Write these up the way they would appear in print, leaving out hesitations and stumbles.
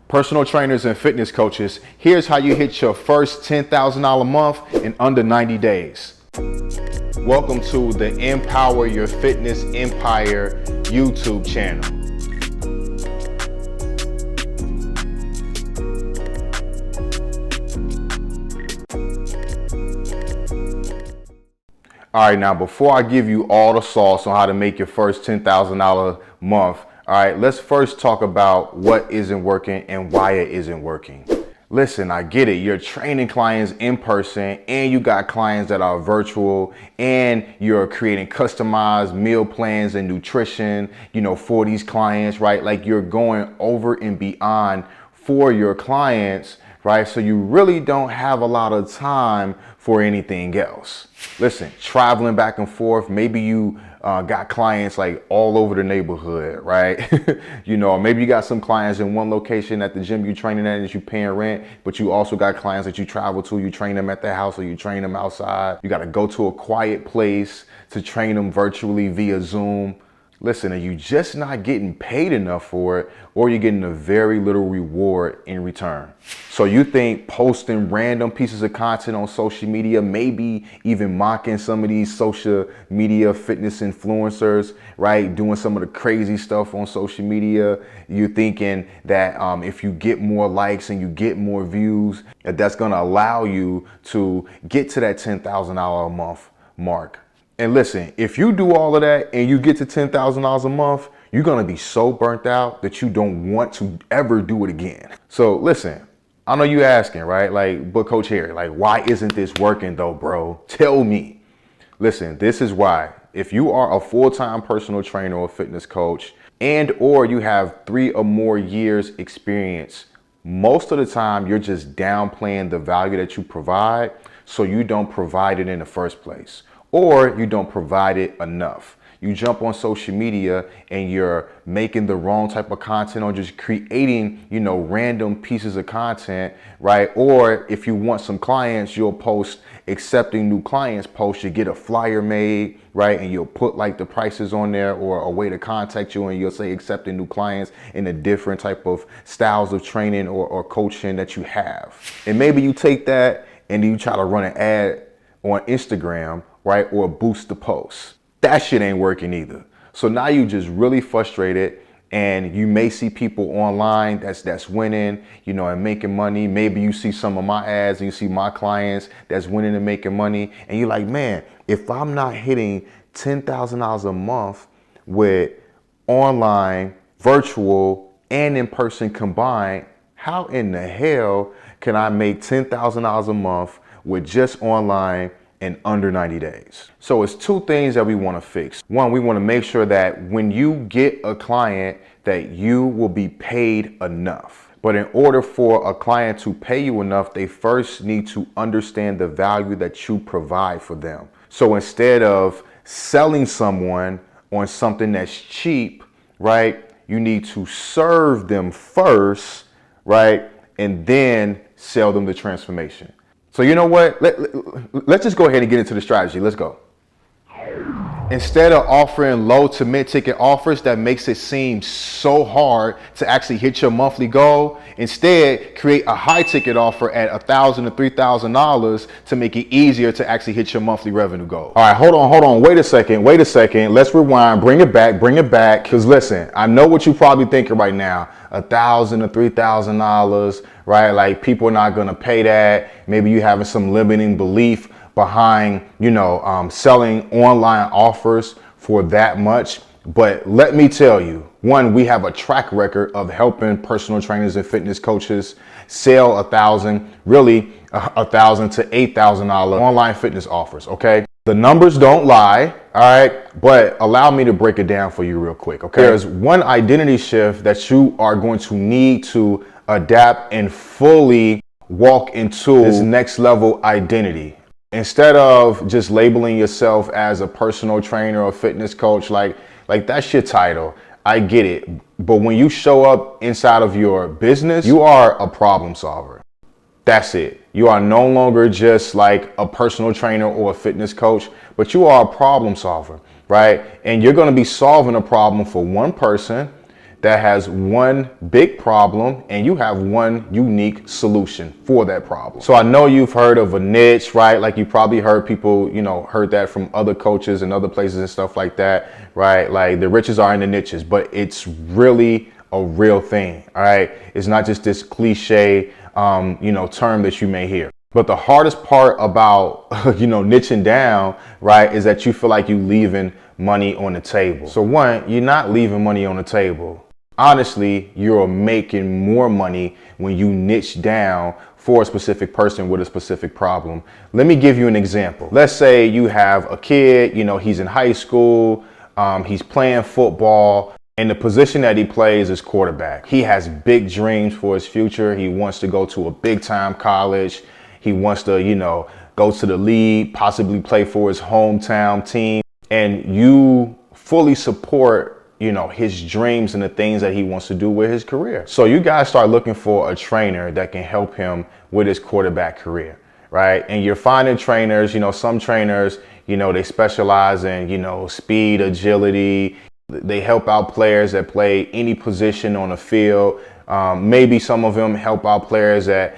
Personal trainers and fitness coaches, here's how you hit your first $10,000 a month in under 90 days. Welcome to the Empower Your Fitness Empire YouTube channel. All right, now before I give you all the sauce on how to make your first $10,000 a month, all right, let's first talk about what isn't working and why it isn't working. Listen, I get it. You're training clients in person and you got clients that are virtual and you're creating customized meal plans and nutrition, for these clients, right? Like you're going over and beyond for your clients, right? So you really don't have a lot of time for anything else. Listen, traveling back and forth, maybe you got clients like all over the neighborhood, right? Maybe you got some clients in one location at the gym you're training at and you paying rent, but you also got clients that you travel to, you train them at their house or you train them outside. You got to go to a quiet place to train them virtually via Zoom. Listen, are you just not getting paid enough for it, or you're getting a very little reward in return? So you think posting random pieces of content on social media, maybe even mocking some of these social media fitness influencers, right? Doing some of the crazy stuff on social media. You're thinking that if you get more likes and you get more views, that's gonna allow you to get to that $10,000 a month mark. And listen, if you do all of that and you get to $10,000 a month, you're gonna be so burnt out that you don't want to ever do it again. So listen, I know you asking, right? Like, but Coach Harry, like, why isn't this working though, bro? Tell me. Listen, this is why. If you are a full-time personal trainer or fitness coach and or you have 3 or more years experience, most of the time you're just downplaying the value that you provide, so you don't provide it in the first place. Or you don't provide it enough. You jump on social media and you're making the wrong type of content or just creating, random pieces of content, right? Or if you want some clients, you'll post accepting new clients post, you get a flyer made, right? And you'll put like the prices on there or a way to contact you and you'll say accepting new clients in a different type of styles of training or coaching that you have. And maybe you take that and you try to run an ad on Instagram, right? Or boost the post. That shit ain't working either. So now you just really frustrated and you may see people online that's winning, and making money. Maybe you see some of my ads and you see my clients that's winning and making money. And you're like, man, if I'm not hitting $10,000 a month with online, virtual, and in-person combined, how in the hell can I make $10,000 a month with just online in under 90 days? So it's 2 things that we want to fix. One, we want to make sure that when you get a client that you will be paid enough. But in order for a client to pay you enough, they first need to understand the value that you provide for them. So instead of selling someone on something that's cheap, right, you need to serve them first, right, and then sell them the transformation. So you know what? Let's just go ahead and get into the strategy. Let's go. Instead of offering low to mid-ticket offers that makes it seem so hard to actually hit your monthly goal, instead create a high-ticket offer at $1,000 to $3,000 to make it easier to actually hit your monthly revenue goal. All right, hold on. Wait a second. Let's rewind. Bring it back. Because listen, I know what you're probably thinking right now. $1,000 to $3,000, right? Like people are not gonna pay that. Maybe you having some limiting belief behind, selling online offers for that much. But let me tell you, one, we have a track record of helping personal trainers and fitness coaches sell $1,000 to $8,000 online fitness offers, okay? The numbers don't lie, all right? But allow me to break it down for you real quick, okay? There's one identity shift that you are going to need to adapt and fully walk into this next level identity. Instead of just labeling yourself as a personal trainer or fitness coach, like that's your title. I get it. But when you show up inside of your business, you are a problem solver. That's it. You are no longer just like a personal trainer or a fitness coach, but you are a problem solver, right? And you're going to be solving a problem for one person that has one big problem and you have one unique solution for that problem. So I know you've heard of a niche, right? Like you probably heard people, heard that from other coaches and other places and stuff like that, right? Like the riches are in the niches, but it's really a real thing, all right? It's not just this cliche, term that you may hear. But the hardest part about, niching down, right, is that you feel like you're leaving money on the table. So one, you're not leaving money on the table. Honestly, you're making more money when you niche down for a specific person with a specific problem. Let me give you an example. Let's say you have a kid, he's in high school, he's playing football, and the position that he plays is quarterback. He has big dreams for his future. He wants to go to a big time college. He wants to, go to the league, possibly play for his hometown team. And you fully support, his dreams and the things that he wants to do with his career. So you guys start looking for a trainer that can help him with his quarterback career, right? And you're finding trainers, some trainers, they specialize in, speed, agility. They help out players that play any position on the field. Maybe some of them help out players that,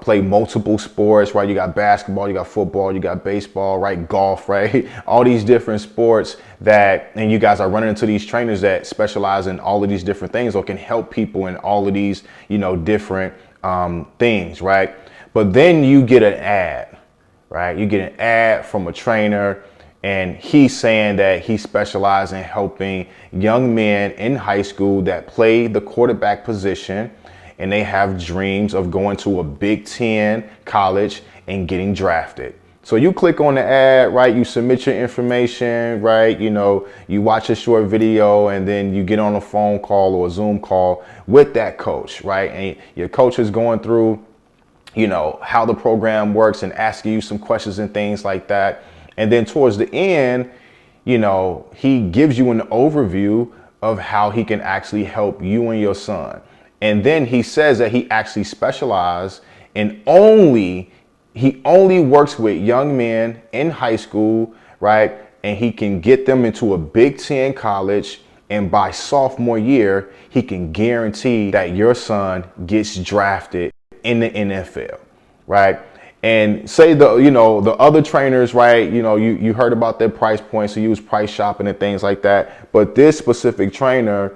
play multiple sports, right? You got basketball, you got football, you got baseball, right? Golf, right? All these different sports and you guys are running into these trainers that specialize in all of these different things or can help people in all of these, different things, right? But then you get an ad, right? You get an ad from a trainer and he's saying that he specializes in helping young men in high school that play the quarterback position and they have dreams of going to a Big Ten college and getting drafted. So you click on the ad, right? You submit your information, right? You watch a short video and then you get on a phone call or a Zoom call with that coach, right? And your coach is going through, how the program works and asking you some questions and things like that. And then towards the end, he gives you an overview of how he can actually help you and your son. And then he says that he actually specializes in he only works with young men in high school, right? And he can get them into a Big Ten college. And by sophomore year, he can guarantee that your son gets drafted in the NFL, right? And say the other trainers, right? You heard about their price points, so you use price shopping and things like that. But this specific trainer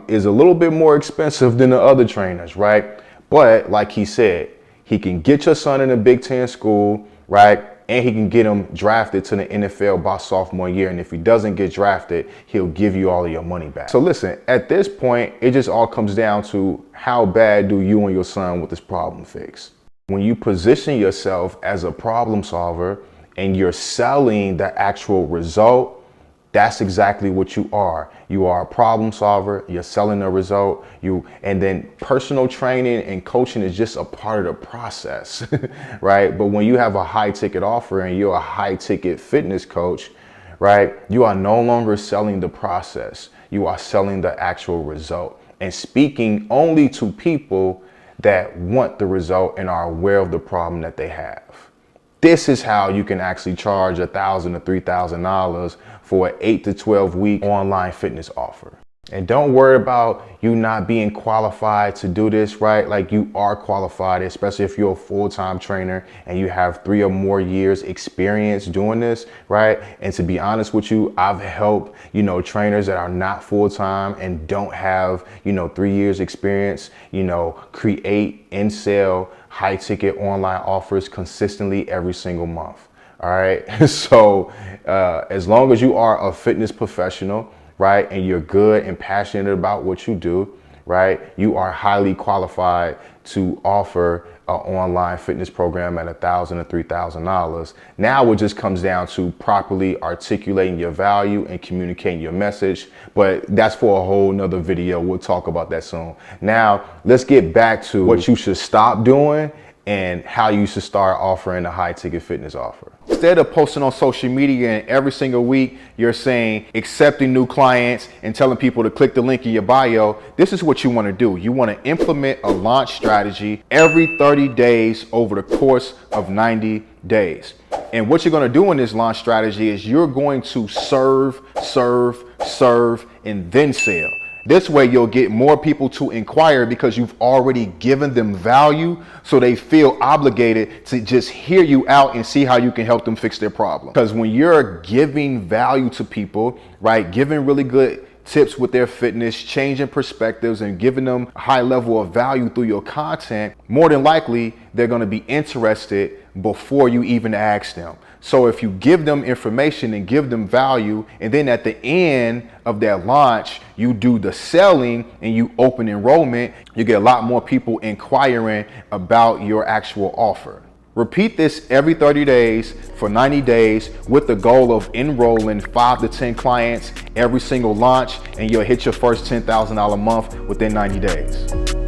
is a little bit more expensive than the other trainers, right? But like he said, he can get your son in a Big Ten school, right? And he can get him drafted to the NFL by sophomore year. And if he doesn't get drafted, he'll give you all of your money back. So listen, at this point, it just all comes down to how bad do you and your son want this problem fixed? When you position yourself as a problem solver and you're selling the actual result, that's exactly what you are. You are a problem solver, you're selling a result, and then personal training and coaching is just a part of the process, right? But when you have a high ticket offer and you're a high ticket fitness coach, right? You are no longer selling the process, you are selling the actual result and speaking only to people that want the result and are aware of the problem that they have. This is how you can actually charge $1,000 to $3,000 for an 8 to 12 week online fitness offer. And don't worry about you not being qualified to do this, right? Like you are qualified, especially if you're a full-time trainer and you have 3 or more years experience doing this, right? And to be honest with you, I've helped, trainers that are not full-time and don't have, 3 years experience, create and sell high ticket online offers consistently every single month. All right. So as long as you are a fitness professional, right, and you're good and passionate about what you do, right, you are highly qualified to offer an online fitness program at $1,000 to $3,000. Now it just comes down to properly articulating your value and communicating your message. But that's for a whole nother video. We'll talk about that soon. Now let's get back to what you should stop doing and how you should start offering a high ticket fitness offer. Instead of posting on social media and every single week you're saying accepting new clients and telling people to click the link in your bio, this is what you want to do. You want to implement a launch strategy every 30 days over the course of 90 days. And what you're going to do in this launch strategy is you're going to serve, and then sell. This way you'll get more people to inquire because you've already given them value, so they feel obligated to just hear you out and see how you can help them fix their problem. Because when you're giving value to people, right, giving really good tips with their fitness, changing perspectives, and giving them a high level of value through your content, more than likely they're going to be interested before you even ask them. So if you give them information and give them value, and then at the end of that launch you do the selling and you open enrollment, you get a lot more people inquiring about your actual offer. Repeat this every 30 days for 90 days with the goal of enrolling 5 to 10 clients every single launch, and you'll hit your first $10,000 a month within 90 days.